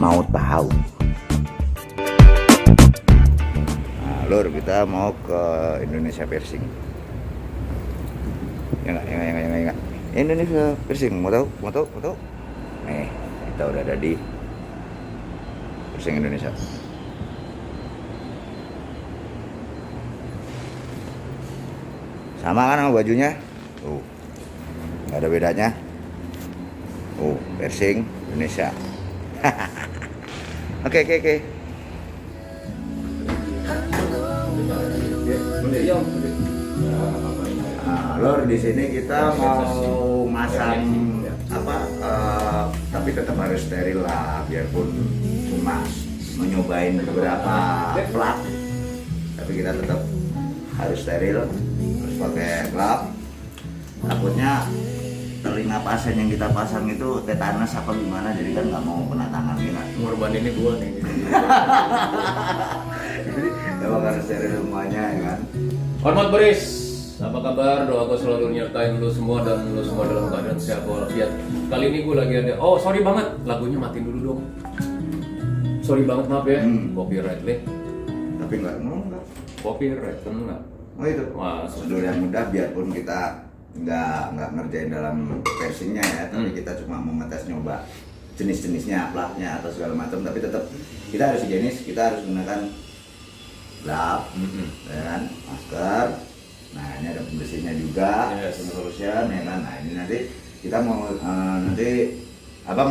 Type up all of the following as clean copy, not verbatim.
mau tahu. Nah, Lur, kita mau ke Indonesia Piercing. Ya enggak. Indonesia Piercing, mau tahu? Nih, kita udah ada di Piercing Indonesia. Sama kan sama bajunya? Tuh. Nggak ada bedanya. Piercing Indonesia. Oke. Nah, Lor, di sini kita mau masang tapi tetap harus steril lah, biarpun cuma menyobain beberapa plat, tapi kita tetap harus steril, harus pakai glove. Takutnya telinga pasien yang kita pasang itu tetanus apa gimana, jadi kan nggak mau kena tangan kita. Ngorban ini gua nih. Jadi emang harus steril semuanya ya kan. Hormat Boris, apa kabar? Doaku selalu nyertain lu semua dan lu semua dalam keadaan sehat walafiat. Kali ini gue lagi ada, sorry banget, lagunya matiin dulu dong. Sorry banget, maaf ya. Copyright leh. Tapi enggak. Copyright kan enggak. Oh itu. Wah, Prosedur yang mudah, biarpun kita nggak ngerjain dalam versinya ya, tapi kita cuma mau ngetes nyoba jenis-jenisnya, platnya atau segala macam, tapi tetap kita harus higienis, kita harus gunakan glove, ya kan, masker. Nah ini ada pembersihnya juga, solution ya kan. Nah ini nanti kita mau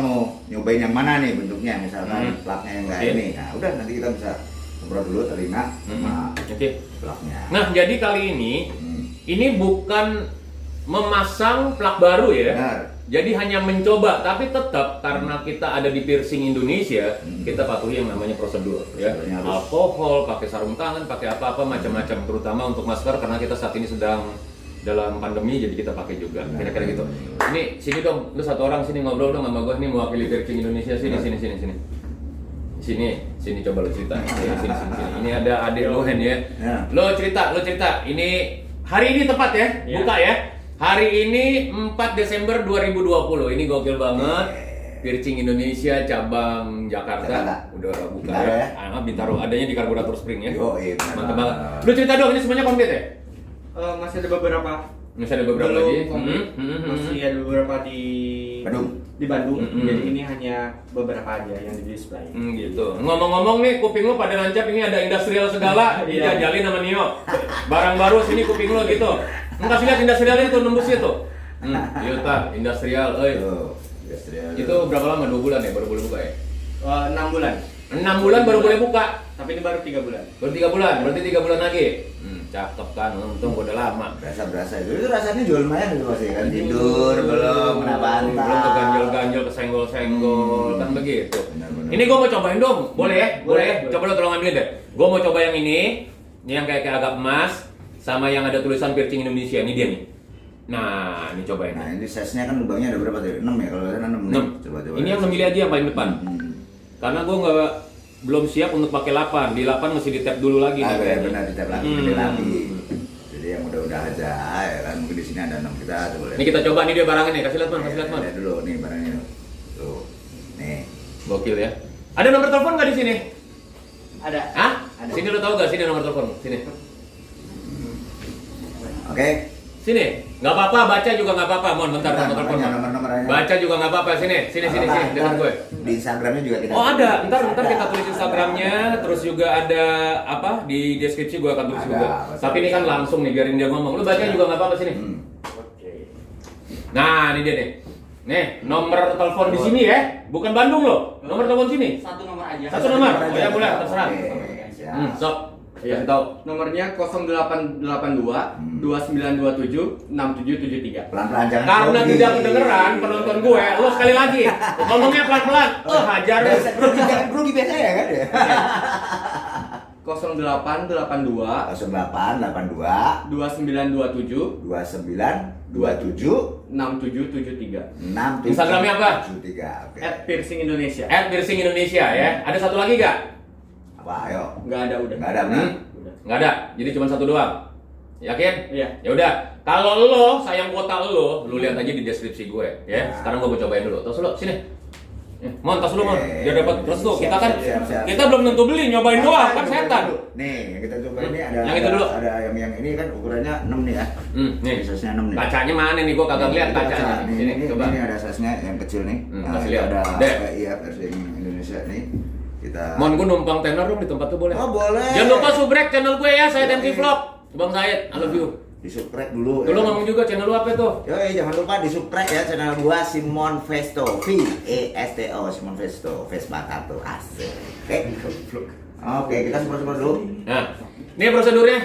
mau nyobain yang mana nih bentuknya, misalkan platnya yang kayak ini. Nah udah, nanti kita bisa semprot dulu telinga sama platnya. Nah jadi kali ini bukan memasang plak baru ya. Benar. Jadi hanya mencoba, tapi tetap karena kita ada di Piercing Indonesia, kita patuhi yang namanya prosedur ya. Alkohol, pakai sarung tangan, pakai apa-apa macam-macam, terutama untuk masker karena kita saat ini sedang dalam pandemi, jadi kita pakai juga. Kira-kira gitu. Ini sini dong, lu satu orang sini ngobrol dong sama gue, ini mewakili Piercing Indonesia. Sini coba lu cerita. Sini. Ini ada adik lu Hen ya. Lu cerita. Ini hari ini tepat ya, buka ya. Hari ini 4 Desember 2020. Ini gokil banget. Piercing Indonesia cabang Jakarta udah buka ya. Bintaro, adanya di Karburator Spring ya. Mantap banget. Lu cerita dong, ini semuanya komplit ya? Masih ada beberapa. Masih ada beberapa lagi. Masih ada beberapa di Bandung. Jadi ini hanya beberapa aja yang di display. Gitu. Ngomong-ngomong nih, kuping lu pada nancap, ini ada industrial segala. Dijajalin sama Nio. Barang baru sini kuping lu gitu. Kasih lihat industrialnya itu nembusnya tuh. Yota, industrial, Itu berapa lama? 2 bulan ya baru boleh buka ya? 6 bulan. 6 bulan baru boleh buka. Tapi ini baru 3 bulan. Baru 3 bulan, berarti 3 bulan lagi. Cakep kan, untung udah lama. Berasa itu rasanya jual lumayan itu masih kan, tidur belum kena bantal, belum keganjel-ganjel, kesenggol-senggol, kan begitu. Benar. Ini gue mau cobain dong, boleh ya? Boleh. Coba lo tolong ambilin deh. Gue mau coba yang ini yang kayak agak emas, sama yang ada tulisan Piercing Indonesia. Ini dia nih. Nah, ini cobain. Nah ini size-nya kan lubangnya ada berapa tadi? 6 ya, kalau saya 6. Coba. Ini yang memilih aja yang paling depan. Karena gue belum siap untuk pakai 8. Di 8 mesti di tap dulu lagi. Benar, di tap lagi, Jadi yang udah aja ya kan, mungkin di sini ada 6 kita coba lihat. Ini kita coba nih dia barangnya nih, kasih lihat Man. Lihat dulu nih barangnya. Tuh. Nih. Gokil ya. Ada nomor telepon nggak di sini? Ada. Hah? Sini lo tau gak sini nomor telepon? Sini. Oke. Sini. Nggak apa-apa, baca juga nggak apa-apa. Mon, bentar nomor telepon. Nomor-nomornya. Baca juga nggak apa-apa. Sini, dekat gue. Di Instagramnya juga kita. Oh ada, ntar kita tulis Instagramnya, terus juga ada apa di deskripsi gue akan tulis juga. Tapi ini kan langsung nih, biarin dia ngomong. Lu baca juga nggak apa-apa sini. Oke. Nah, ini dia nih. Nih, nomor telepon di sini ya, bukan Bandung loh. Nomor telepon sini. Satu nomor aja. Satu nomor. Oh ya boleh, terserah. Sok. Iya, tahu. Nomornya 0882 2927 6773. Pelan-pelan jangan. Karena tidak kedengeran penonton gue, lo sekali lagi ngomongnya pelan-pelan. Hajar. Grogi biasa ya kan ya. 0882 0882 2927 2927 6773. Instagramnya apa? 73. Oke. @piercing Indonesia. @piercing Indonesia ya. Ada satu lagi gak? Apa? Ayo. Nggak ada udah. Nggak ada benar. Nggak ada. Jadi cuma satu doang. Yakin? Iya. Ya udah. Kalau lo sayang kuota lo lihat aja di deskripsi gue ya. Sekarang gue mau cobain dulu. Terus lo sini. Mon, tas lu Mon, biar dapat restu. Kita kan, siap. kita belum tentu beli, nyobain doang kan setan. Nih, yang kita coba ini ada Yang itu dulu. Ada yang ini kan ukurannya 6 nih ya. Nih, Size-nya 6 nih. kacanya mana nih? Gua kagak lihat Ini kaca. kacanya. Nih, Sini, ini, coba. ini ada size-nya yang kecil nih. Kasih ini lihat. ada Dek. iya versi Indonesia nih. Kita Mon, gua numpang tenar dong di tempat tuh boleh. Oh, boleh. Jangan lupa subrek channel gue ya, saya Tenki Vlog. Bang Said, I love you. Di-subscribe dulu. Dulu ngomong juga channel lu apa tuh? Yoi, jangan lupa di-subscribe ya channel gua Simon Vesto. VESTO Simon Vesto. Vespa Tato asik. Oke, kita semprot-semprot dulu. Nah, ini prosedurnya.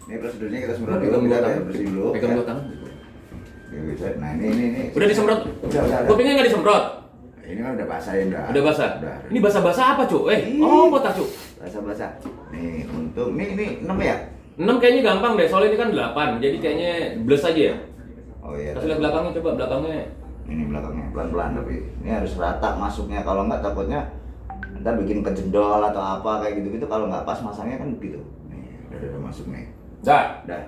Ini prosedurnya kita semprot dulu. Pegang Kita dua tangan. bersih dulu. Pegang ya. dua tangan. Ya, bisa. Nah, ini. Udah disemprot? Udah. Kupingnya nggak disemprot? Ini kan udah basah ya, udah. Udah basah? Udah. Ini basah-basah apa, Cuk? Ih. Oh, botak, Cuk. Basah-basah. Nih, untuk ini 6 ya? 6 kayaknya gampang deh, soalnya ini kan 8. Jadi kayaknya blus aja ya. Oh iya. Kasih lihat belakangnya, coba belakangnya. Ini belakangnya pelan-pelan tapi ini harus rata masuknya, kalau nggak takutnya ntar bikin kejendol atau apa kayak gitu-gitu, kalau nggak pas masangnya kan begitu. Nih, udah masuk nih. Dah, Udah.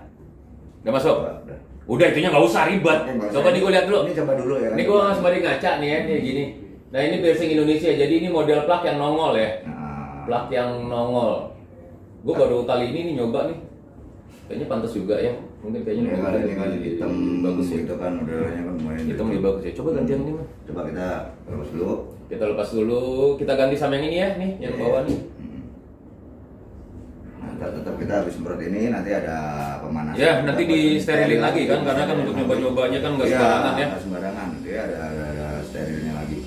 udah masuk. Udah. Udah, itunya nggak usah ribet. Oke, nggak Coba usah. nih gue lihat dulu. Ini coba dulu ya. Ini gue sembari ngaca nih ya, nih gini. Nah ini piercing Indonesia, jadi ini model plak yang nongol ya. Nah, Plak yang nongol. Gue baru kali ini nih nyoba nih. Kayaknya pantas juga ya. Mungkin kayaknya ini kan hitam bagus ya. itu kan modelnya kan lumayan. Hitam lebih bagus ya. Coba ganti yang ini mah. Coba kita terus dulu. Kita lepas dulu, kita ganti sama yang ini ya, nih yang bawah nih. Nah, tetap kita habis semprot ini nanti ada pemanasan. Ya, nanti Kita di buat sterilin steril lagi kan, karena kan untuk nyoba-nyobanya kan nggak Iya, sembarangan ya. nggak sembarangan, dia ada sterilnya lagi.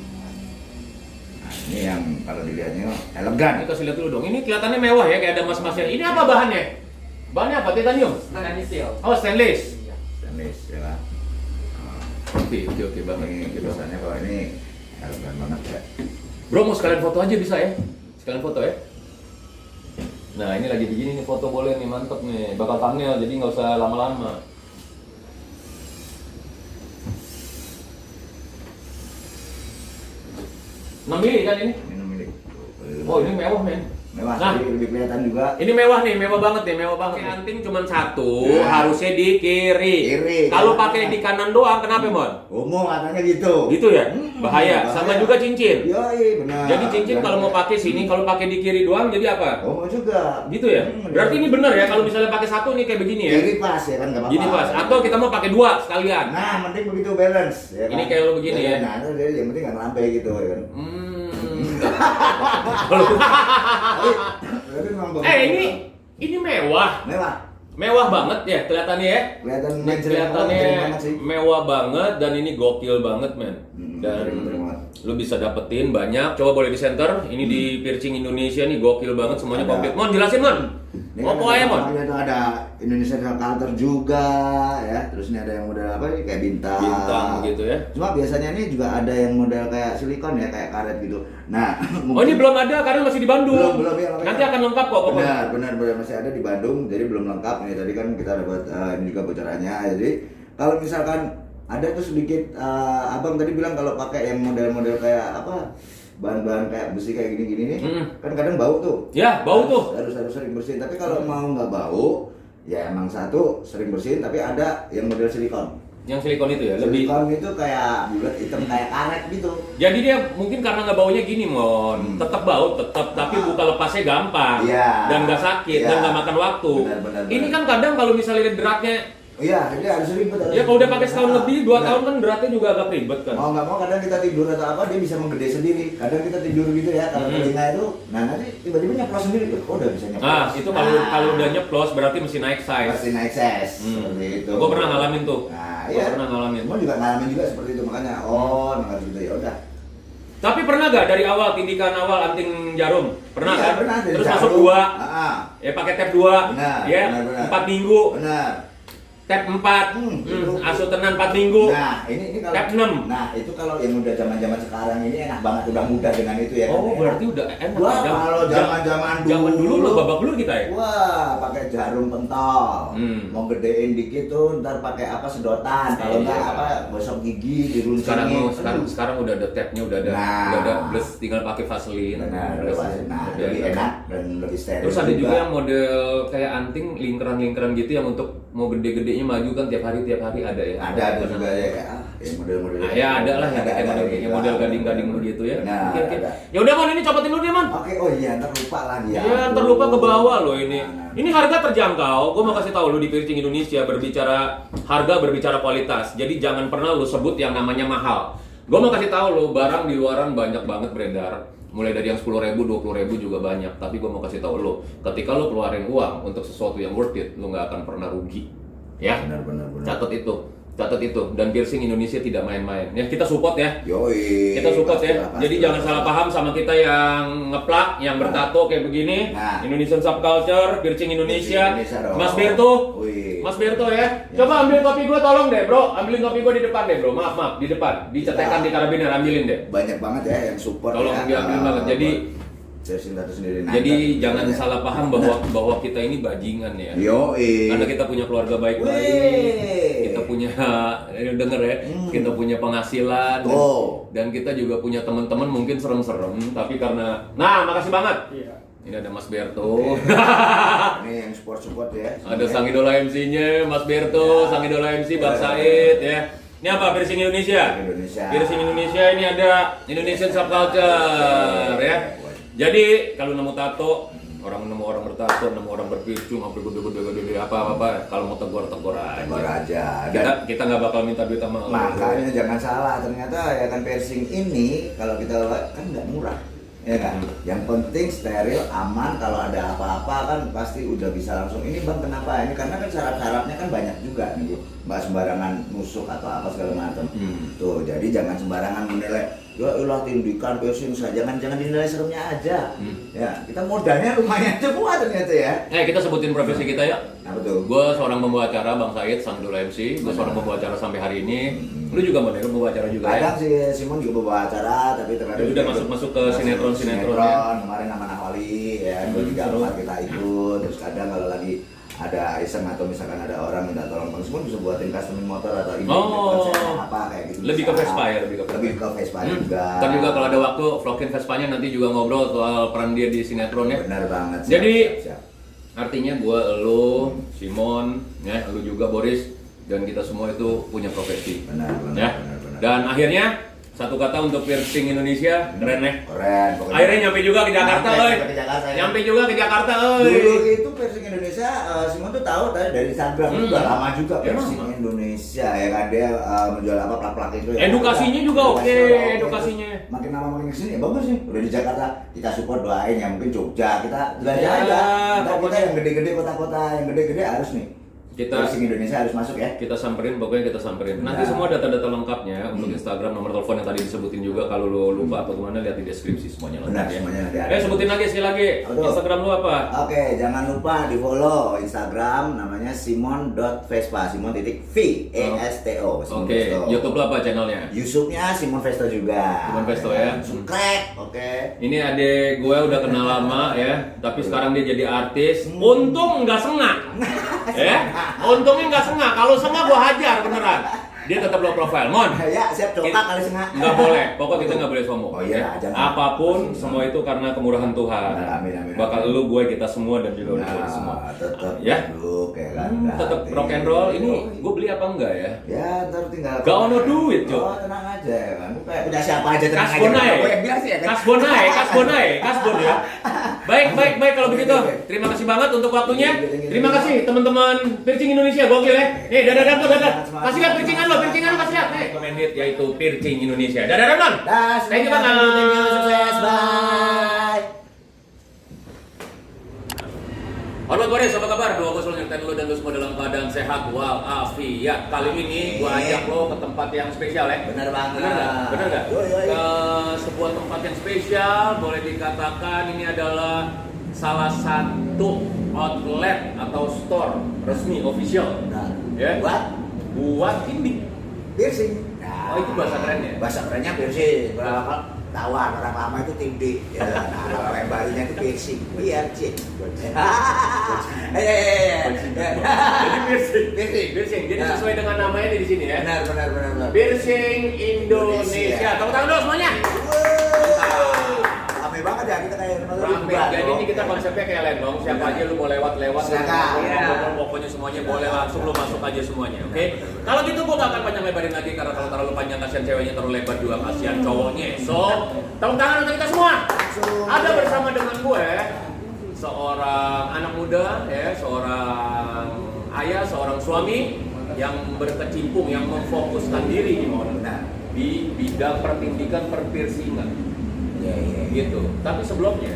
Nah, ini yang kalau dilihatnya elegan. Kita kasih lihat dulu dong. Ini kelihatannya mewah ya, kayak ada mas-masnya. Ini apa bahannya? Bahannya apa? Titanium? Stainless steel. Oh, stainless. Stainless ya kan. Oke banget. Ini tulisannya kalau ini elegan banget ya. Bro, mau sekalian foto aja bisa ya? Sekalian foto ya? Nah, ini lagi begini nih, foto boleh nih, mantep nih. Bakal thumbnail, jadi nggak usah lama-lama. Enam mili kan ini? Ini milik. Oh, ini mewah men. Mewah, Nah, jadi lebih kelihatan juga. ini mewah nih, mewah banget nih, mewah banget. Anting cuma satu, harusnya di kiri. Kiri. Kalau pakai di kanan doang, kenapa Mon? Umum katanya gitu. Gitu ya? Bahaya. Sama juga cincin. Yoi, benar. Jadi cincin kalau mau pakai sini, kalau pakai di kiri doang, jadi apa? Umum juga. Gitu ya? Berarti ini benar ya, kalau misalnya pakai satu nih kayak begini ya? Kiri pas ya kan, nggak apa-apa. Gini pas. Atau kita mau pakai dua sekalian. Nah, penting begitu balance. Ya Ini kan? kayak lo begini ya? Nah, itu jadi yang penting nggak ngelampai gitu ya kan. Tapi memang bagus. Ini mewah. Mewah. Mewah banget ya kelihatannya ya. Kelihatan Ini natural kelihatannya banget sih. mewah banget dan ini gokil banget men. Dan natural banget. lu bisa dapetin banyak. Coba boleh di center. Ini di Piercing Indonesia nih gokil banget semuanya Ada. komplit. Mon jelasin Mon. Ini Oh pokoknya Mon. Itu ada Indonesian culture juga ya. Terus ini ada yang model apa nih kayak bintang. Bintang gitu ya. Cuma biasanya ini juga ada yang model kayak silikon ya, kayak karet gitu. Nah, Oh ini belum ada karena masih di Bandung. Belum ya, makanya. Nanti akan lengkap kok pokoknya. Benar masih ada di Bandung, jadi belum lengkap nih. Tadi kan kita dapat ini juga bocorannya. Jadi kalau misalkan ada tuh sedikit abang tadi bilang kalau pakai yang model-model kayak apa bahan-bahan kayak besi kayak gini-gini nih, kan kadang bau tuh. Ya, bau tuh. Harus sering bersihin. Tapi kalau mau nggak bau, ya emang satu sering bersihin. Tapi ada yang model silikon. Yang silikon itu ya lebih. Silikon itu kayak bulat hitam kayak karet gitu. Jadi dia mungkin karena nggak baunya gini Mon, tetap bau, tetap tapi buka lepasnya gampang Iya. dan nggak sakit Iya. dan nggak makan waktu. Benar. Ini kan kadang kalau misalnya deratnya, Iya, jadi harus ribet. ya kalau udah pakai setahun lebih, 2 tahun kan deratnya juga agak ribet kan. Mau nggak mau kadang kita tidur atau apa dia bisa menggede sendiri. Kadang kita tidur gitu ya kalau telinga itu, nah nanti tiba-tiba nyeplos sendiri tuh. Oh udah bisa nyeplos. Nah itu kalau udah nyeplos berarti mesti naik size. pasti naik size seperti itu. Gue pernah ngalamin tuh. Nah Gua iya. pernah ngalamin. Mau juga ngalamin juga seperti itu makanya. Oh emang harus gitu ya udah. Tapi pernah gak dari awal tindikan awal anting jarum? Pernah Iya, kan? Pernah, dari Terus jarum. masuk 2, Ah, ya pakai tab 2, Benar, ya benar. 4 minggu, benar. tab 4, Itu. asutenan 4 minggu. Nah ini kalau Tab 6. Nah itu kalau yang udah zaman sekarang ini enak banget, udah mudah dengan itu ya. Oh kan? berarti udah enak. Wah, ya? kalau zaman dulu lo babak belur kita ya. Wah, pakai jarum pentol. Mau gedein dikit tuh, ntar pakai apa sedotan. Kalau Iya. nggak apa gosok gigi, diruncingin. Sekarang udah ada tabnya, udah ada blus, tinggal pakai vaselin. Benar, nah, Udah lebih enak. enak dan lebih steril. Terus ada juga yang model kayak anting lingkaran-lingkaran gitu yang untuk mau gede-gedenya maju kan tiap hari ada ya. ada juga ya. model-model. Nah, ya ada lah yang kayak model gading-gading begitu ya. Nah, Oke. ada. Ya udah Man, ini copotin dulu deh Man. Oke, oh iya, ntar lupa lagi ya. Iya, ntar lupa ke bawah loh ini. Nah. Ini harga terjangkau. Gue mau kasih tahu lu di Piercing Indonesia berbicara harga berbicara kualitas. Jadi jangan pernah lu sebut yang namanya mahal. Gue mau kasih tahu lu barang di luaran banyak banget beredar. Mulai dari yang 10.000, 20.000 juga banyak. Tapi gue mau kasih tahu lu, ketika lu keluarin uang untuk sesuatu yang worth it, lu nggak akan pernah rugi. Ya, Benar. catat itu. Dan Piercing Indonesia tidak main-main. Ya kita support ya. Yoi. Kita support ya. Pastilah, Jadi jangan salah paham sama kita yang ngeplak, yang bertato kayak begini. Nah. Indonesian Subculture, Piercing Indonesia. Indonesia dong. Mas Berto. Wih. Mas Berto ya. Coba ambil kopi gua tolong deh, Bro. Ambilin kopi gua di depan deh, Bro. Maaf, di depan. Dicetekan di karabiner, ambilin deh. Banyak banget ya yang support. Tolong ya. diambil banget. Jadi Piercing tato sendiri. jadi jangan salah paham bahwa kita ini bajingan ya. Yoi. Karena kita punya keluarga baik-baik. Wih. Kita punya denger ya, kita punya penghasilan dan kita juga punya teman-teman mungkin serem-serem tapi karena makasih banget. Iya. Ini ada Mas Berto. Ini yang support ya. Ada Sang Idola MC-nya, Mas Berto, Sang Idola MC Bang Said ya. Ini apa Piercing Indonesia? Piercing Indonesia ini ada Indonesian Subculture ya. Jadi kalau nemu tato, nemu orang bertato, nemu orang berpiercing, sampai gede-gede apa-apa, kalau mau tegur aja. Tegur aja. Kita nggak bakal minta duit sama lo. Makanya jangan salah, ternyata ya kan piercing ini kalau kita kan nggak murah, ya kan? Yang penting steril, aman. Kalau ada apa-apa kan pasti udah bisa langsung. Ini bang kenapa? Ini karena kan syarat-syaratnya kan banyak juga nih, nggak sembarangan nusuk atau apa segala macam. Tuh, jadi jangan sembarangan menilai. Ya ulah tindikan piercing saja, jangan dinilai seremnya aja. Ya, kita modalnya lumayan semua ternyata ya. Kita sebutin profesi kita ya. Apa tuh? Gue seorang pembawa acara, Bang Said, Sang Idola MC. Gue seorang pembawa acara sampai hari ini. Lu juga mau pembawa acara juga Kadang ya? si Simon juga bawa acara, tapi terkadang Udah masuk ke sinetron ya. Kemarin sama Nahwali ya, 2-3-4 kita ikut. Terus kadang kalau lagi ada iseng atau misalkan ada orang minta tolong Bang Simon bisa buatin customin motor atau ini apa kayak gitu. Lebih ke Vespa ya, lebih ke Vespa juga. Ntar juga kalau ada waktu vlogin Vespanya nanti juga ngobrol soal peran dia di sinetron ya. Benar banget. Jadi siap. artinya gue, lo, Simon, ya, lo juga Boris dan kita semua itu punya profesi. Benar. Ya. Dan akhirnya satu kata untuk Piercing Indonesia, keren ya. Keren. Pokoknya. Akhirnya nyampe juga ke Jakarta, oi. Nyampe juga ke Jakarta, oi. Dulu itu Piercing Indonesia, Simon tuh tahu tadi dari Instagram itu udah lama juga Piercing Indonesia ya kan dia menjual apa plak-plak itu. Ya. Edukasinya juga oke, edukasinya. Makin lama makin kesini ya bagus sih. Udah di Jakarta kita support doain ya mungkin Jogja kita jelajah Ya, aja. Kita pokoknya yang gede-gede kota-kota yang gede-gede harus nih. Piercing Indonesia harus masuk ya. Kita samperin, pokoknya kita samperin. Nanti semua data-data lengkapnya untuk Instagram, nomor telepon yang tadi disebutin juga. Kalau lo lupa atau gimana lihat di deskripsi semuanya Benar, lengkap ya. semuanya nanti ada. Sebutin lagi sekali lagi. Aduh. Instagram lu apa? Oke, jangan lupa di follow Instagram namanya simon.vespa, simon.vesto. Oke, YouTube lu apa channelnya? YouTube-nya Simon Vesto juga. Simon Vesto ya. Subscribe, oke. Ini adek gue udah kenal lama ya, tapi sekarang dia jadi artis. Untung nggak sengak, ya. Untungnya nggak sengak. Kalau sengak gue hajar beneran. Dia tetap low profile, Mon. Ya, siap coba kali sengak. Nggak boleh, pokok kita nggak boleh sombong. Oh iya, ya. jangan. Apapun, semua itu karena kemurahan Tuhan. Amin. Bakal lu, gue, kita semua dan juga lu semua. Tetap Ya. dulu kayak kan. Tetap rock and roll. Ini gue beli apa enggak ya? Ya, ntar tinggal. Gak ono duit, Cok. Oh, tenang aja ya kan. Udah siapa aja tenang aja. Kasbonai. Gue yang bilang sih ya kan. Kasbon ya. Baik kalau begitu. Terima kasih banget untuk waktunya. Terima kasih teman-teman Piercing Indonesia, gokil ya. Nih, dadah. Kasih lihat piercingan lo kasih lihat. Recommended yaitu Piercing Indonesia. Dadah. Thank you banget. Sukses, bye. Halo Boris, apa kabar? Doa gue selalu nyertain lo dan lo semua dalam keadaan sehat walafiat. Kali ini gue ajak lo ke tempat yang spesial ya. Bener banget. Bener nggak? Yoi. Ke sebuah tempat yang spesial, boleh dikatakan ini adalah salah satu outlet atau store resmi official. Nah, Ya. Buat ini. piercing. Oh, itu bahasa keren ya? Bahasa kerennya piercing. Kalau tawan orang lama itu tindih. Ya, nah, kalau yang barunya itu piercing. Piercing. Jadi piercing. Piercing. Jadi Nah. sesuai dengan namanya di sini ya. Benar. Piercing Indonesia. Tepuk tangan dulu semuanya. Rame banget ya kita kayak Rame. Jadi ini kita konsep konsepnya kayak Lenong, siapa aja lu mau lewat-lewat, Silakan. pokoknya semuanya boleh langsung lu masuk aja semuanya, oke? Kalau gitu gua gak akan panjang lebarin lagi karena kalau terlalu panjang kasihan ceweknya, terlalu lebar juga kasihan cowoknya. So, tepuk tangan untuk kita semua. Ada bersama dengan gue seorang anak muda, ya, seorang ayah, seorang suami yang berkecimpung, yang memfokuskan diri di bidang pertindikan perpiercingan. Gitu. Tapi sebelumnya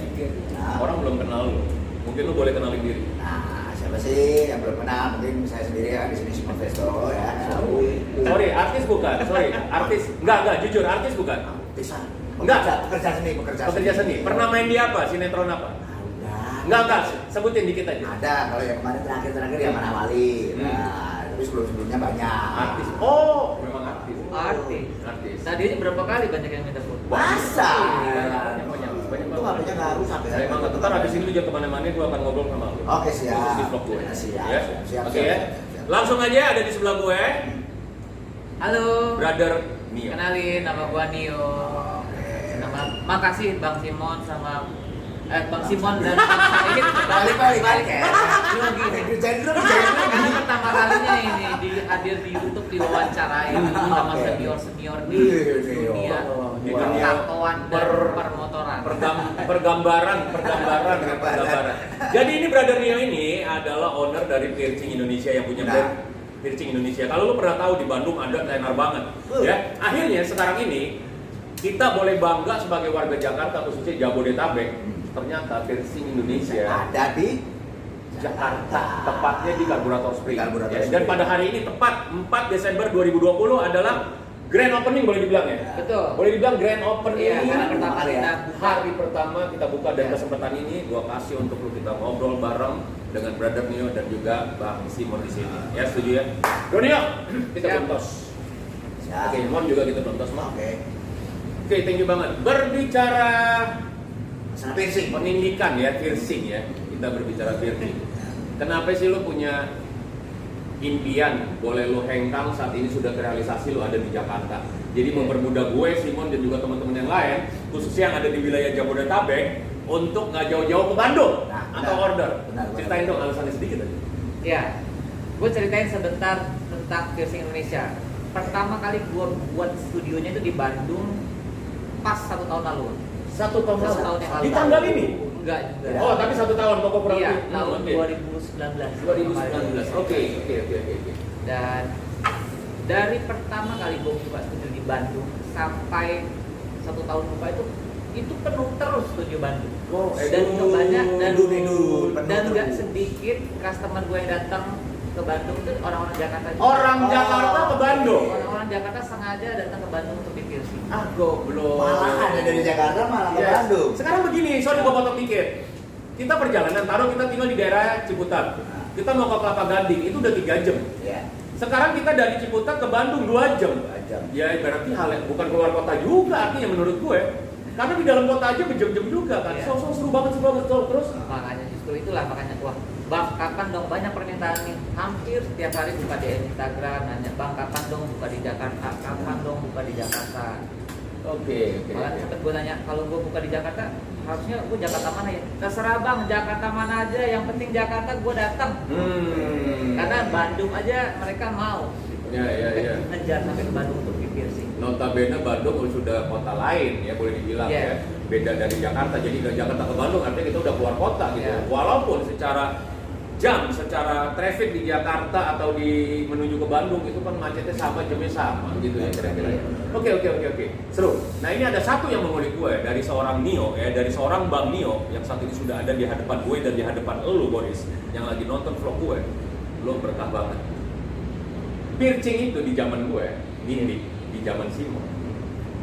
orang belum kenal lu. Mungkin lu boleh kenalin diri. Nah, siapa sih yang belum kenal? Mungkin saya sendiri ya, di sini Simon Festo ya. Sorry, artis bukan. Sorry, artis. Enggak, jujur artis bukan. Artisan. Enggak. Pekerja seni. Pernah main di apa? Sinetron apa? Enggak. Sebutin dikit aja. Ada, kalau yang kemarin terakhir ya Mana Wali. Nah, tapi sebelumnya banyak. Artis. Oh, memang artis. Artis. Tadi ini berapa kali banyak yang minta foto? Masa? Banyak Itu nggak punya ngaruh sampai Saya emang ntar habis ini lu jangan kemana-mana, gue akan ngobrol sama lu. Oke, siap. Khusus di vlog gue. Siap. Oke ya. Langsung aja ada di sebelah gue, Halo. Brother Nio. Kenalin, nama gua Nio. Makasih Bang Simon sama Bang Simon dan Bang Said. Balik ya. Cuma gini. Ini pertama kalinya ini hadir di YouTube diwawancarai sama senior di dunia Di dunia tatoan dan permotoran. Pergambaran. Jadi ini Brother Nio ini adalah owner dari Piercing Indonesia yang punya brand Piercing Indonesia. Kalau lu pernah tahu di Bandung ada tenar banget, ya. Akhirnya sekarang ini kita boleh bangga sebagai warga Jakarta, khususnya Jabodetabek. Ternyata Piercing Indonesia ada di Jakarta, tepatnya di Karburator Spring. Karburator Ya, Spring. dan pada hari ini tepat 4 Desember 2020 adalah grand opening, boleh dibilang ya? Betul. Boleh dibilang grand opening. Iya, karena pertama kita Hari pertama kita buka dan Ya. kesempatan ini gua kasih untuk lu kita ngobrol bareng dengan Brother Nio dan juga Bang Simon di sini. Ya, setuju ya? Bro Nio, kita Siap. tontos. Siap. Oke, Mon juga kita tontos, Mon. Oke. Oke, thank you banget. Berbicara Masalah piercing. pendidikan ya, piercing ya. Kita berbicara piercing. Kenapa sih lu punya impian boleh lu hengkang saat ini sudah terrealisasi lu ada di Jakarta? Jadi mempermudah gue, Simon dan juga teman-teman yang lain, khususnya yang ada di wilayah Jabodetabek untuk nggak jauh-jauh ke Bandung atau order. Ceritain dong alasannya sedikit aja. Ya, gue ceritain sebentar tentang Piercing Indonesia. Pertama kali gue buat studionya itu di Bandung pas 1 tahun lalu. 1 tahun Satu tahun yang lalu. Di tanggal ini? Enggak juga. Oh, tapi 1 tahun pokok kurang Iya, lebih. tahun Oke. 2019. 2019. Oke. Dan dari pertama kali gue buka studio di Bandung sampai 1 tahun buka itu penuh terus studio Bandung. Oh, Dan banyak penuh nggak terus. sedikit customer gue yang datang ke Bandung itu orang-orang Jakarta juga. Orang Jakarta ke Bandung. Orang-orang Jakarta sengaja datang ke Bandung untuk di piercing. Ah, goblok. Malah ada dari Jakarta malah ke Yes. Bandung. Sekarang begini, sorry gua potong dikit. Kita perjalanan, taruh kita tinggal di daerah Ciputat. Kita mau ke Kelapa Gading, itu udah 3 jam. Ya. Sekarang kita dari Ciputat ke Bandung 2 jam. 2 jam. Ya berarti hal yang bukan keluar kota juga artinya menurut gue. Karena di dalam kota aja berjam-jam juga kan. Iya. So seru banget terus. Makanya justru itulah wah Bang kapan dong banyak permintaan nih, hampir setiap hari buka di Instagram nanya Bang kapan dong buka di Jakarta, kapan dong buka di Jakarta. Oke. Malah sempet gue nanya kalau gue buka di Jakarta harusnya gue Jakarta mana ya? Terserah Bang, Jakarta mana aja, yang penting Jakarta gue datang. Karena Bandung aja mereka mau. Ya. Ngejar sampai ke Bandung untuk di piercing. Notabene Bandung sudah kota lain ya boleh dibilang Yeah. ya. Beda dari Jakarta. Jadi dari Jakarta ke Bandung artinya kita udah keluar kota gitu. Yeah. Walaupun secara jam, secara traffic di Jakarta atau di menuju ke Bandung itu kan macetnya sama, jamnya sama gitu ya kira-kira. Oke. Seru. Nah ini ada satu yang mengulik gue dari seorang Nio ya, dari seorang Bang Nio yang saat ini sudah ada di hadapan gue dan di hadapan elu Boris yang lagi nonton vlog gue. Lo berkah banget. Piercing itu di zaman gue, di zaman Simon.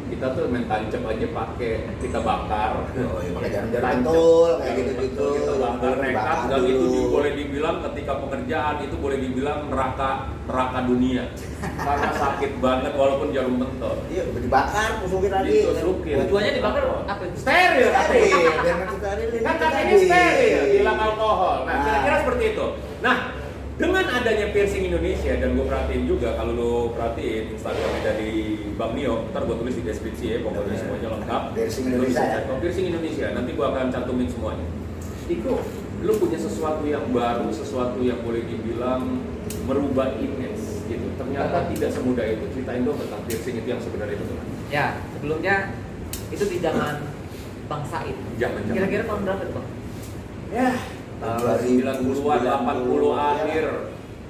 Kita tuh main tancap aja pakai kita bakar. Oh, iya, pakai jarum-jarum Tancap. pentul, kayak gitu-gitu. Kita bakar nekat Bakar dan itu dulu. boleh dibilang ketika pekerjaan itu boleh dibilang neraka dunia. Karena sakit banget walaupun jarum pentol. Iya, udah dibakar, musuhin lagi. Ditusukin. Tujuannya dibakar apa itu? Steril katanya. Biar nggak steril. Kan katanya steril, hilang alkohol. Nah, kira-kira seperti itu. Nah, dengan adanya Piercing Indonesia dan gue perhatiin juga kalau lo perhatiin Instagramnya dari Bang Nio, ntar gue tulis di deskripsi ya, pokoknya semuanya lengkap. Piercing Indonesia ya? Piercing Indonesia, nanti gue akan cantumin semuanya. Iko, lu punya sesuatu yang baru, sesuatu yang boleh dibilang merubah image gitu. Ternyata tidak semudah itu. Ceritain dong tentang piercing itu yang sebenarnya itu. Ya, sebelumnya itu di zaman Bang Said. Jangan. Kira-kira tahun berapa tuh, Bang? Ya, tahun 90-an, 80 akhir,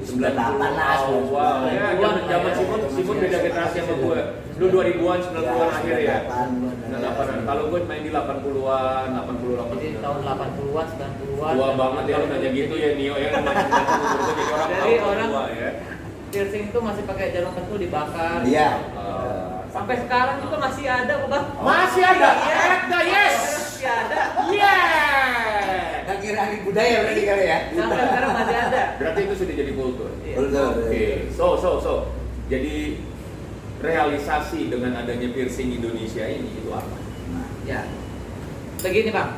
90 awal. Ya, zaman Simon beda generasi sama gue. Lu 2000-an, 90-an akhir ya. 98-an. Kalau gue main di 80-an, 80-an. Jadi tahun 80-an, 90-an. Tua banget ya lu nanya gitu ya Nio ya, macam-macam umur gue jadi orang Jadi tahu orang tua ya. piercing itu masih pakai jarum pentul dibakar. Iya. Sampai sekarang juga masih ada kok, Bang. Masih ada? Iya. Ada, yes! Masih ada. Yeah! Nggak kira hari budaya berarti kali ya. Sampai sekarang masih ada. Berarti itu sudah jadi kultur. Iya. Betul. Oke, so. Jadi realisasi dengan adanya piercing Indonesia ini itu apa? Ya. Begini, Bang.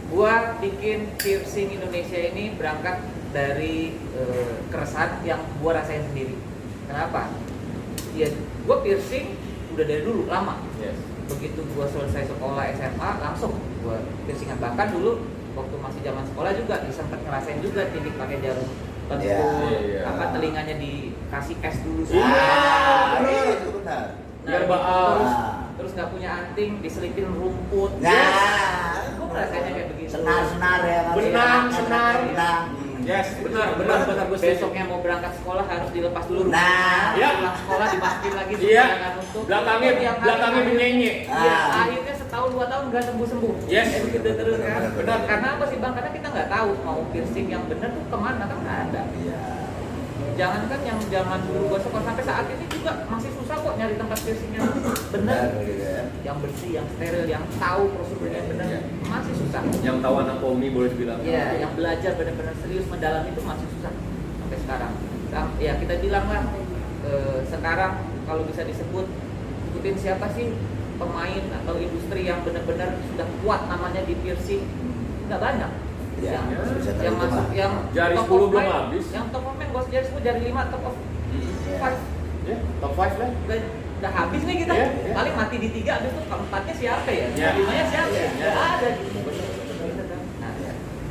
Gua bikin piercing Indonesia ini berangkat dari keresahan yang gua rasain sendiri. Kenapa? Ya, gua piercing udah dari dulu lama. Yes. Begitu gua selesai sekolah SMA langsung gua piercingan. Bahkan dulu waktu masih zaman sekolah juga sempat ngerasain juga tindik pakai jarum pentul, Iya. apa telinganya dikasih es dulu. Itu benar. Biar baal. Terus nggak punya anting diselipin rumput. Nah, Gua ngerasainnya kayak begitu. senar ya. Benang, senar. Benang. Yes, benar. Gue Besoknya mau berangkat sekolah harus dilepas dulu. Nah. Ya. Pulang sekolah dimasukin lagi Iya. supaya nggak nutup. Belakangnya menyenyi. Iya, Ah. akhirnya setahun 2 tahun nggak sembuh. Yes. Kayak begitu terus kan. Benar. Karena apa sih, Bang? Karena kita nggak tahu mau piercing yang benar tuh kemana, kan nggak ada. Iya. Jangankan yang zaman dulu gua sekolah, sampai saat ini juga masih susah kok nyari tempat piercing yang benar, Gitu ya. yang bersih, yang steril, yang tahu prosedurnya yang benar, Iya. masih susah. Yang tahu anatomi boleh dibilang. Iya, yang belajar benar-benar serius mendalam itu masih susah sampai sekarang. Ya kita bilang lah, sekarang kalau bisa disebut, ikutin siapa sih pemain atau industri yang benar-benar sudah kuat namanya di piercing, nggak banyak. Iya, bisa yang terhitung masuk, lah. yang Jari top 10 of belum mind, habis. yang top of mind, bos jari 10, jari 5 top of Iya. 5. Ya, top 5 lah. Udah habis nih kita. Iya, iya. Paling mati di 3, abis itu keempatnya siapa ya? Iya. Limanya siapa ya? Iya. Nggak ada gitu.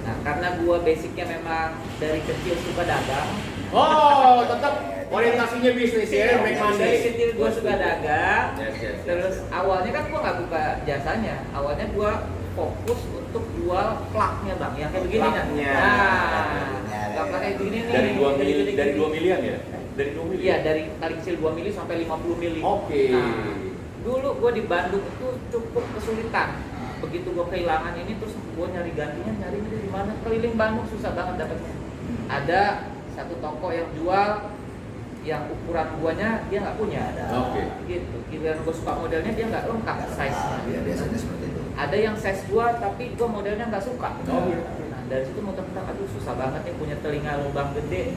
Nah, karena gua basicnya memang dari kecil suka dagang. Oh, tetap orientasinya bisnis ya, make Dari money. kecil gua suka dagang. Yes. Terus awalnya kan gua nggak buka jasanya. Awalnya gua fokus untuk jual plaknya, Bang, yang kayak begini kan. Plaknya. Nah, plak kayak begini nih. Dari 2 gini-gini. dari 2 milian ya? Dari 2 milian. Iya, dari paling kecil 2 mili sampai 50 mili. Oke. Nah, dulu gue di Bandung itu cukup kesulitan. Begitu gue kehilangan ini, terus gue nyari gantinya, nyari di mana? Keliling Bandung susah banget dapetnya. Ada satu toko yang jual yang ukuran guanya dia nggak punya. Oke. Gitu. Giliran gue suka modelnya dia nggak lengkap size-nya. Iya, biasanya seperti itu. Ada yang size gua tapi gua modelnya nggak suka. Oh, iya. Nah, dari situ muter-muter, aduh susah banget nih punya telinga lubang gede.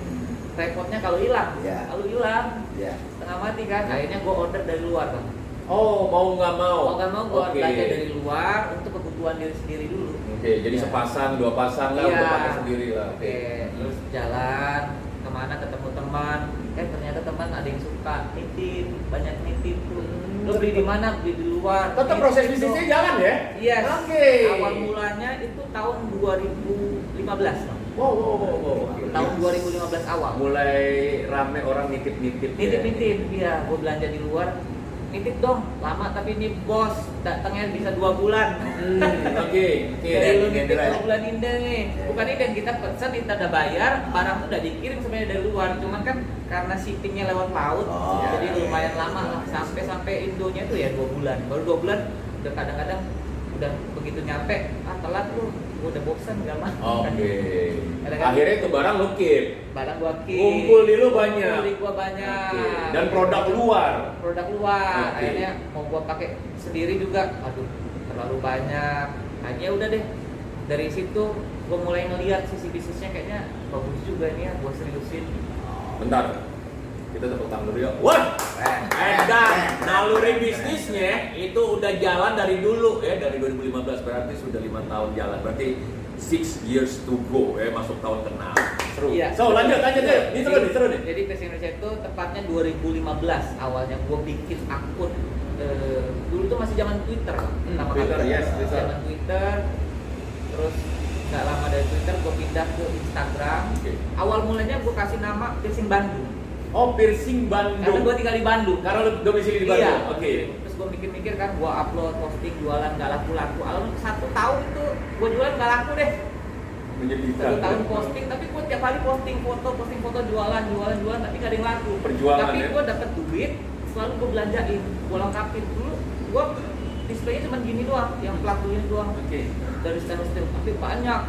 Repotnya kalau hilang, Iya. kalau hilang Iya. setengah mati kan. Akhirnya gua order dari luar, Bang. Oh, mau nggak mau? Mau nggak mau gua Oke. belanja dari luar untuk kebutuhan diri sendiri dulu. Oke, jadi Iya. sepasang, 2 pasang lah Iya. untuk pakai sendiri lah. Oke, terus jalan kemana ketemu teman, ternyata teman ada yang suka nitip, banyak nitip tuh. Lo beli di mana? Beli di luar. Tetap proses bisnisnya jalan ya? Yes. Oke. Awal mulanya itu tahun 2015, Bang. Wow. Tahun 2015 awal. Mulai rame orang nitip-nitip. ya? Nitip-nitip, iya. Gue belanja di luar. Nitip dong, lama tapi ini bos datangnya bisa 2 bulan. Oke. Jadi lu nitip Inden, 2 bulan inden nih. Bukan inden, kita pesan, kita udah bayar, barang tuh udah dikirim sebenarnya dari luar. Cuman kan karena shippingnya lewat laut, Oh, jadi iya. lumayan lama lah. Sampai Indonya tuh ya 2 bulan. Baru 2 bulan udah kadang-kadang udah begitu nyampe, telat lu, gua udah bosan gak mah. Oke. Kadang-kadang- Akhirnya itu barang lu keep. Barang gua keep. Ngumpul di lu banyak. Ngumpul di gua banyak. Oke. Dan produk luar. Produk luar. Oke. Akhirnya mau gua pakai sendiri juga, aduh terlalu banyak. Akhirnya udah deh. Dari situ gua mulai ngeliat sisi bisnisnya kayaknya bagus juga nih ya, gua seriusin. Bentar. Kita tepuk tangan dulu ya. Wah! Edan, naluri bisnisnya itu udah jalan dari dulu ya, dari 2015, berarti sudah 5 tahun jalan. Berarti 6 years to go ya, masuk tahun ke-6. Seru. Iya. So, lanjut nih. Ini seru nih. Jadi Piercing Indonesia itu tepatnya 2015 awalnya gua bikin akun. Dulu tuh masih zaman Twitter. Pertama kali. Twitter, yes, Twitter. Zaman Twitter. Terus nggak lama dari Twitter gue pindah ke Instagram. Awal mulanya gue kasih nama Piercing Bandung. Oh, Piercing Karena Bandung. gue tinggal di Bandung. Karena lu domisili di Bandung. Iya. Oke. Terus gue mikir-mikir kan, gue upload, posting, jualan nggak laku-laku. Alhamdulillah 1 tahun itu gue jualan nggak laku deh. Menyedihkan. 1 tahun posting, tapi gue tiap hari posting foto, jualan, tapi nggak ada yang laku. Perjuangan, tapi ya? gue dapet duit, selalu gue belanjain, gue lengkapin. Dulu gue displaynya cuma gini doang, yang plat ini doang. Oke. Dari stainless steel, tapi banyak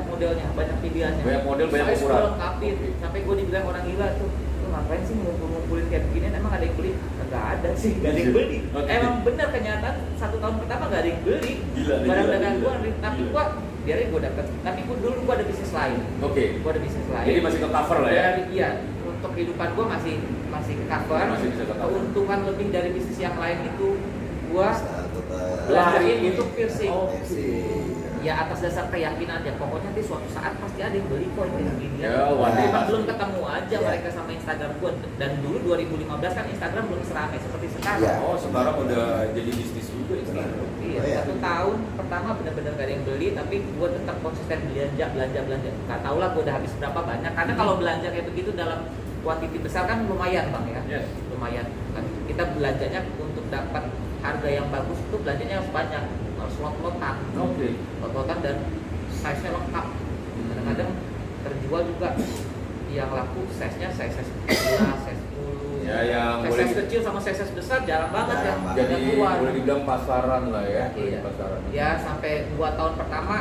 modelnya, banyak pilihannya. Banyak model, banyak Sampai ukuran. gue lengkapin, sampai gue dibilang orang gila tuh. Lu ngapain sih ngumpulin kayak beginian, emang ada yang beli? Nggak ada sih, nggak ada yang beli. Oke. Emang bener kenyataan 1 tahun pertama nggak ada yang beli. Gila, Barang gila, dagang gila. gue, tapi gue biarin gue dapet. Tapi dulu gue ada bisnis lain. Oke. Gue ada bisnis lain. Jadi masih ke cover lah ya? Iya, untuk kehidupan gue masih ke cover. Masih bisa ke cover. Keuntungan lebih dari bisnis yang lain itu gue Satu belanjain Lari. untuk piercing. Oh. Ya atas dasar keyakinan aja, pokoknya nanti suatu saat pasti ada yang beli kok ini gini. Ya, waduh. Tapi belum ketemu aja Ya. mereka sama Instagram gue. Dan dulu 2015 kan Instagram belum seramai seperti sekarang. Ya. Oh, sekarang udah jadi bisnis juga Instagram. Iya, Oh, iya. 1 tahun pertama benar-benar gak ada yang beli, tapi gue tetap konsisten belanja. Gak tau lah gue udah habis berapa banyak. Karena kalau belanja kayak begitu dalam kuantiti besar kan lumayan bang ya. Yes. Lumayan. Kan kita belanjanya untuk dapat harga yang bagus itu belanjanya harus banyak, harus lot-lotan. Oke. Lot-lotan dan size-nya lengkap. Kadang-kadang terjual juga yang laku size-nya size 11, size 10. Ya, yang size boleh- kecil sama size besar jarang banget ya. Jarang banget. Jadi Yang keluar. boleh dibilang pasaran lah ya. Iya. Pasaran. Ya sampai 2 tahun pertama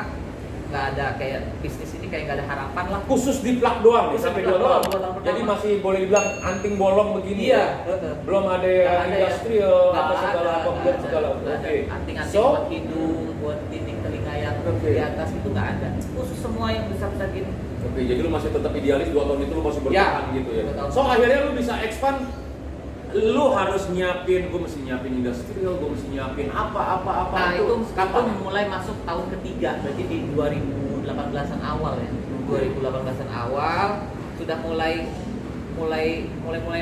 nggak ada kayak bisnis ini kayak nggak ada harapan lah. Khusus di plak doang nih Khusus sampai di 2 plak doang, tahun. 2 tahun pertama. Jadi masih boleh dibilang anting bolong begini. Iya, ya? betul. Belum ada Nggak ada industrial ya. apa Nggak segala ada, apa nggak buat ada. segala. Nggak ada. Oke. Anting-anting So, buat hidung, buat dinding telinga yang Oke. di atas itu nggak ada. Khusus semua yang besar-besar gini. oke, jadi lu masih tetap idealis 2 tahun itu lu masih Ya, bertahan gitu ya. 2 tahun. So akhirnya lu bisa expand, lu harus nyiapin, gue mesti nyiapin industrial, gue mesti nyiapin apa. Nah itu kapan? mulai masuk tahun ketiga, berarti di 2018an awal ya. 2018an awal sudah mulai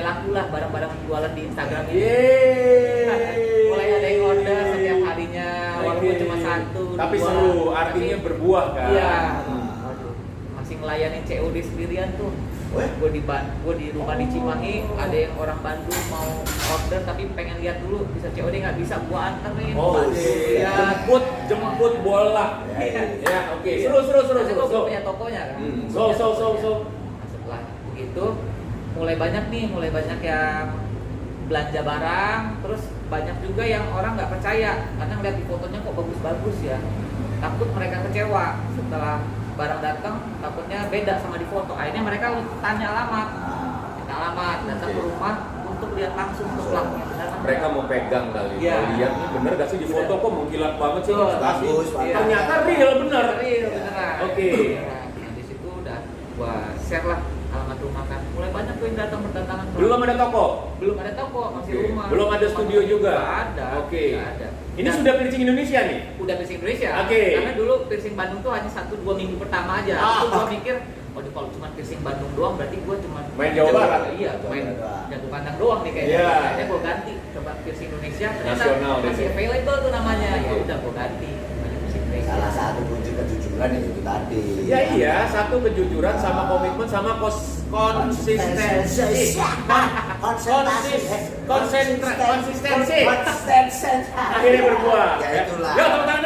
laku lah barang-barang jualan di Instagram ini. Yeay. Mulai ada yang order setiap harinya, walaupun Oke. cuma 1, Tapi 2, seru, artinya tapi- berbuah kan. Iya. Aduh, masih ngelayanin COD sendirian tuh. Weh? Gue di rumah di Cimahi, ada yang orang Bandung mau order tapi pengen lihat dulu bisa COD nggak bisa, gua anterin. Oh, Iya. jemput bola. Ya, Ya, oke. Seru. Karena gua belum punya tokonya kan. So. Nah, setelah begitu mulai banyak yang belanja barang, terus banyak juga yang orang nggak percaya karena ngeliat di fotonya kok bagus-bagus ya. Takut mereka kecewa setelah barang datang, takutnya beda sama di foto. Akhirnya mereka tanya alamat, datang ke rumah untuk lihat langsung ke plaknya. Benar kan? Mereka mau pegang kali. Iya. Mau lihat nih bener gak sih di foto kok mengkilat banget sih. Betul. Pasti. Bagus, Ternyata real bener. Real beneran. Oke. Beneran. Nah, di situ udah gua share lah alamat rumah kan. Mulai banyak tuh yang datang berdatangan. Belum ada toko. Belum ada toko, masih Oke. rumah. Belum ada studio juga? Nggak ada. Oke. Nggak ada. Ini Dan sudah piercing Indonesia nih? udah piercing Indonesia. Oke. Karena dulu piercing Bandung tuh hanya 1-2 minggu pertama aja. Ah. Itu gua mikir, oh kalau cuma piercing Bandung doang berarti gua cuma Main Jawa Barat. Iya, Jawa main Barat. jatuh kandang doang nih kayaknya. Iya. Akhirnya gua ganti coba piercing Indonesia. Ternyata Nasional deh. masih available tuh namanya. Ya Oke. udah gua ganti. Namanya piercing Indonesia. Salah satu kunci kejujuran itu tadi. Ya iya, satu kejujuran sama komitmen sama konsistensi. Konsistensi. Akhirnya berbuah. Ya itulah. Ya, tepuk tangan